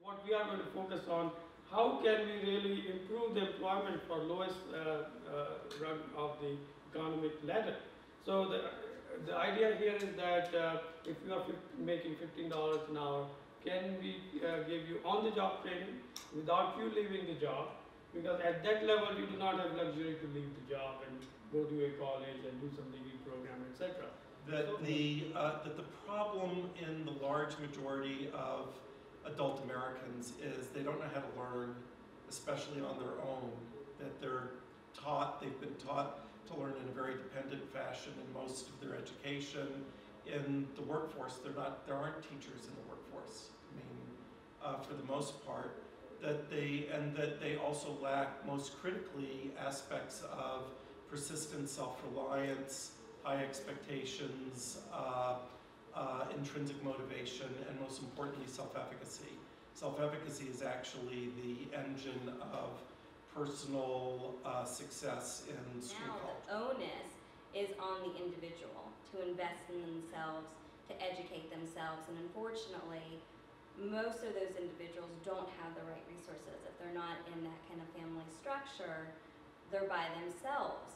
What we are going to focus on, how can we really improve the employment for lowest rung of the economic ladder. So the idea here is that if you are making $15 an hour, can we give you on-the-job training without you leaving the job? Because at that level, you do not have luxury to leave the job and go to a college and do some degree program, etc. That the problem in the large majority of adult Americans is they don't know how to learn, especially on their own. That they've been taught to learn in a very dependent fashion in most of their education. In the workforce, there aren't teachers in the workforce. I mean, for the most part, that they also lack, most critically, aspects of persistent self-reliance, high expectations, intrinsic motivation, and most importantly, self-efficacy. Self-efficacy is actually the engine of personal success in school culture. Now the onus is on the individual to invest in themselves, to educate themselves, and unfortunately, most of those individuals don't have the right resources. If they're not in that kind of family structure, they're by themselves.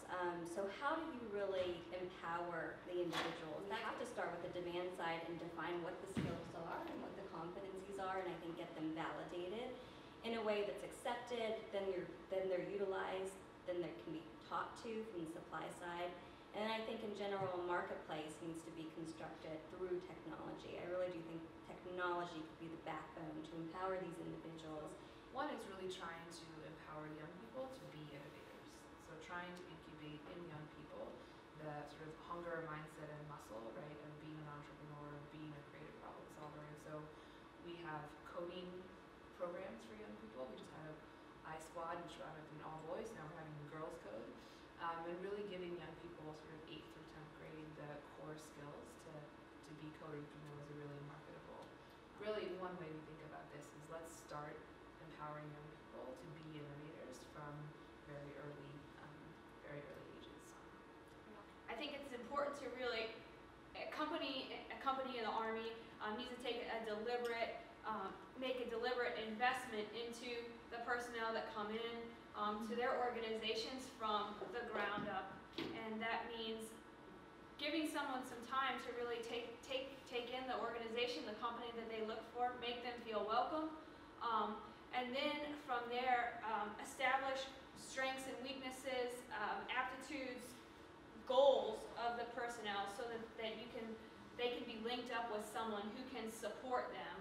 So how do you really empower the individuals? You have to start with the demand side and define what the skills are and what the competencies are, and I think get them validated in a way that's accepted, then they're utilized, then they can be taught to from the supply side. And I think in general, a marketplace needs to be constructed through technology. I really do think technology could be the backbone to empower these individuals. One is really trying to empower young people to be innovators. So trying to incubate in young people the sort of hunger, mindset, and muscle, right, of being an entrepreneur, being a creative problem solver. And so we have coding programs for young people. We just had an iSquad, which wound up being all boys. Now we're having girls code. And really giving young people sort of 8th through 10th grade the core skills to be coders, is a really marketable. Really, one way we think about this is let's start empowering young people to be innovators from very early ages. I think it's important to really, a company in the Army needs to take make a deliberate investment into the personnel that come in to their organizations from the ground up, and that means giving someone some time to really take in the organization, the company that they look for, make them feel welcome, and then from there establish strengths and weaknesses, aptitudes, goals of the personnel, so that they can be linked up with someone who can support them